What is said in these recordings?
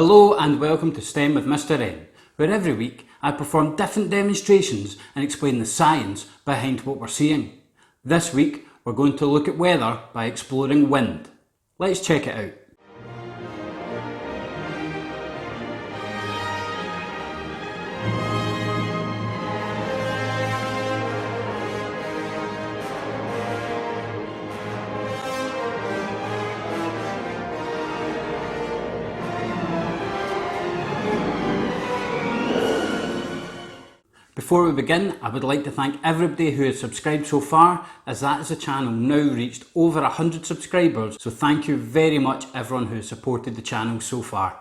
Hello and welcome to STEM with Mr. N, where every week I perform different demonstrations and explain the science behind what we're seeing. This week we're going to look at weather by exploring wind. Let's check it out. Before we begin, I would like to thank everybody who has subscribed so far, as that is a channel now reached over 100 subscribers, so thank you very much everyone who has supported the channel so far.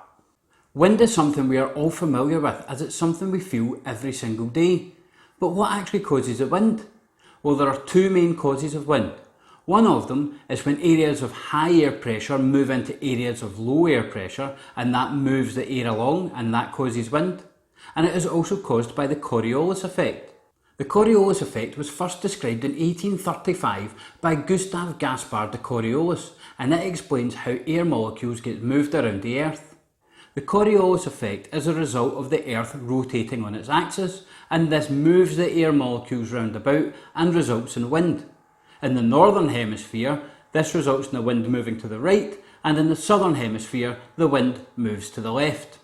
Wind is something we are all familiar with, as it's something we feel every single day. But what actually causes the wind? Well, there are two main causes of wind. One of them is when areas of high air pressure move into areas of low air pressure, and that moves the air along, and that causes wind. And it is also caused by the Coriolis Effect. The Coriolis Effect was first described in 1835 by Gustav Gaspar de Coriolis, and it explains how air molecules get moved around the Earth. The Coriolis Effect is a result of the Earth rotating on its axis, and this moves the air molecules round about and results in wind. In the northern hemisphere, this results in the wind moving to the right, and in the southern hemisphere, the wind moves to the left.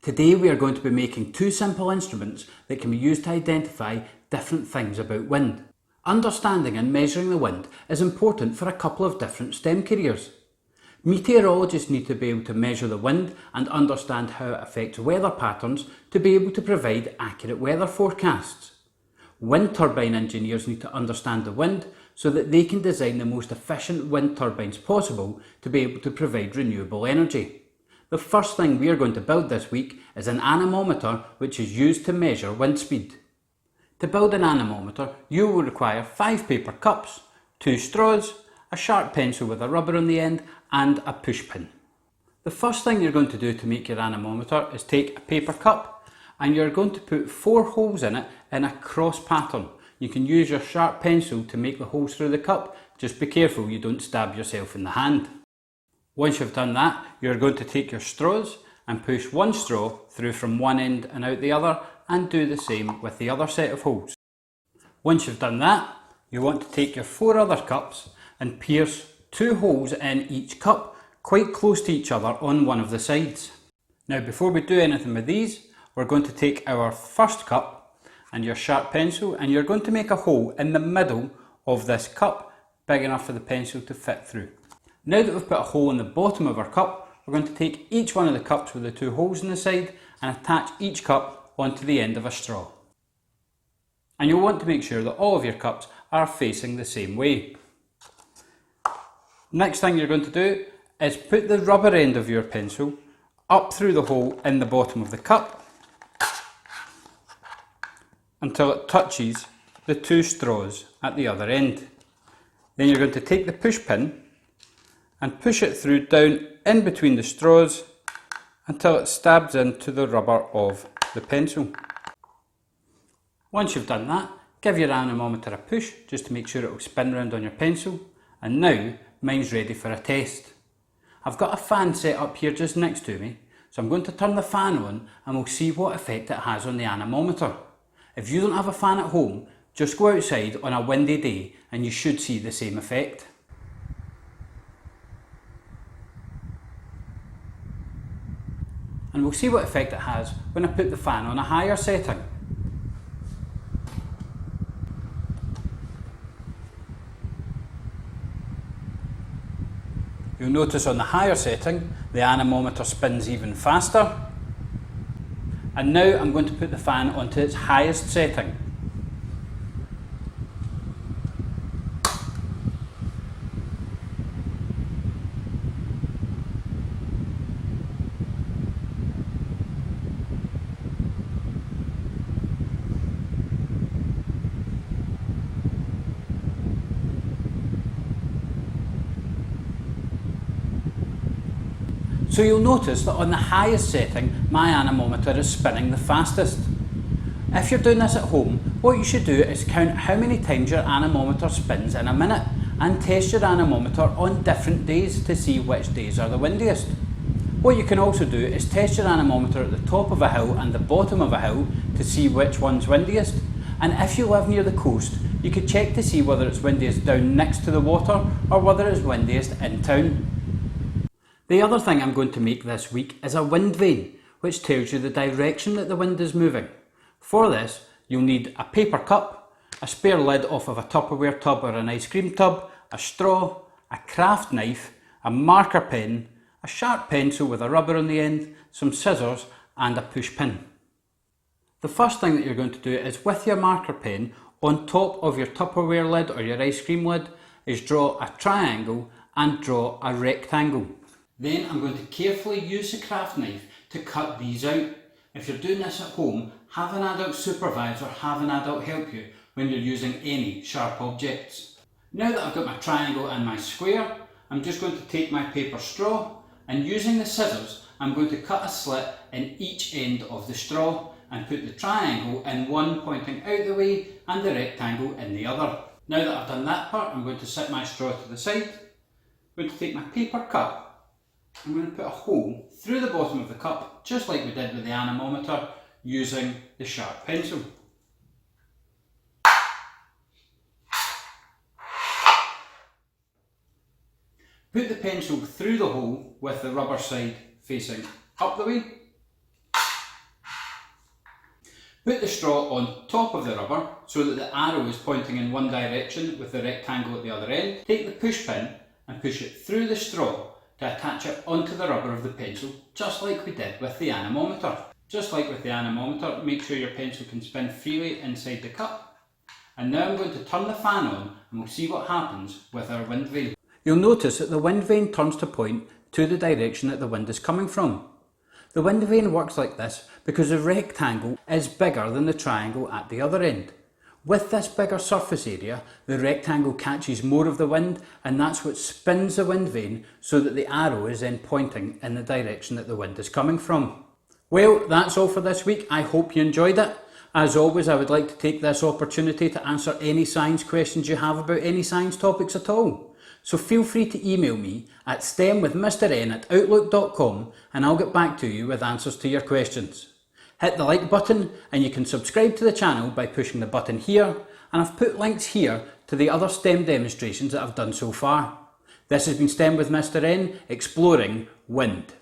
Today we are going to be making two simple instruments that can be used to identify different things about wind. Understanding and measuring the wind is important for a couple of different STEM careers. Meteorologists need to be able to measure the wind and understand how it affects weather patterns to be able to provide accurate weather forecasts. Wind turbine engineers need to understand the wind so that they can design the most efficient wind turbines possible to be able to provide renewable energy. The first thing we are going to build this week is an anemometer, which is used to measure wind speed. To build an anemometer, you will require 5 paper cups, 2 straws, a sharp pencil with a rubber on the end, and a push pin. The first thing you're going to do to make your anemometer is take a paper cup, and you're going to put 4 holes in it in a cross pattern. You can use your sharp pencil to make the holes through the cup, just be careful you don't stab yourself in the hand. Once you've done that, you're going to take your straws and push one straw through from one end and out the other, and do the same with the other set of holes. Once you've done that, you want to take your 4 other cups and pierce 2 holes in each cup, quite close to each other on one of the sides. Now before we do anything with these, we're going to take our first cup and your sharp pencil, and you're going to make a hole in the middle of this cup, big enough for the pencil to fit through. Now that we've put a hole in the bottom of our cup, we're going to take each one of the cups with the 2 holes in the side and attach each cup onto the end of a straw. And you'll want to make sure that all of your cups are facing the same way. Next thing you're going to do is put the rubber end of your pencil up through the hole in the bottom of the cup until it touches the 2 straws at the other end. Then you're going to take the push pin and push it through down in between the straws until it stabs into the rubber of the pencil. Once you've done that, give your anemometer a push just to make sure it will spin round on your pencil, and now mine's ready for a test. I've got a fan set up here just next to me, so I'm going to turn the fan on and we'll see what effect it has on the anemometer. If you don't have a fan at home, just go outside on a windy day and you should see the same effect. And we'll see what effect it has when I put the fan on a higher setting. You'll notice on the higher setting, the anemometer spins even faster. And now I'm going to put the fan onto its highest setting. So you'll notice that on the highest setting, my anemometer is spinning the fastest. If you're doing this at home, what you should do is count how many times your anemometer spins in a minute and test your anemometer on different days to see which days are the windiest. What you can also do is test your anemometer at the top of a hill and the bottom of a hill to see which one's windiest. And if you live near the coast, you could check to see whether it's windiest down next to the water or whether it's windiest in town. The other thing I'm going to make this week is a wind vane, which tells you the direction that the wind is moving. For this, you'll need a paper cup, a spare lid off of a Tupperware tub or an ice cream tub, a straw, a craft knife, a marker pen, a sharp pencil with a rubber on the end, some scissors and a push pin. The first thing that you're going to do is with your marker pen, on top of your Tupperware lid or your ice cream lid, is draw a triangle and draw a rectangle. Then I'm going to carefully use the craft knife to cut these out. If you're doing this at home, have an adult supervise or have an adult help you when you're using any sharp objects. Now that I've got my triangle and my square, I'm just going to take my paper straw and using the scissors, I'm going to cut a slit in each end of the straw and put the triangle in one pointing out the way and the rectangle in the other. Now that I've done that part, I'm going to set my straw to the side. I'm going to take my paper cup, I'm going to put a hole through the bottom of the cup, just like we did with the anemometer, using the sharp pencil. Put the pencil through the hole with the rubber side facing up the way. Put the straw on top of the rubber so that the arrow is pointing in one direction with the rectangle at the other end. Take the push pin and push it through the straw to attach it onto the rubber of the pencil, just like we did with the anemometer. Just like with the anemometer, make sure your pencil can spin freely inside the cup. And now I'm going to turn the fan on and we'll see what happens with our wind vane. You'll notice that the wind vane turns to point to the direction that the wind is coming from. The wind vane works like this because the rectangle is bigger than the triangle at the other end. With this bigger surface area, the rectangle catches more of the wind and that's what spins the wind vane so that the arrow is then pointing in the direction that the wind is coming from. Well, that's all for this week. I hope you enjoyed it. As always, I would like to take this opportunity to answer any science questions you have about any science topics at all. So feel free to email me at stemwithmrn@outlook.com and I'll get back to you with answers to your questions. Hit the like button and you can subscribe to the channel by pushing the button here, and I've put links here to the other STEM demonstrations that I've done so far. This has been STEM with Mr. N, exploring wind.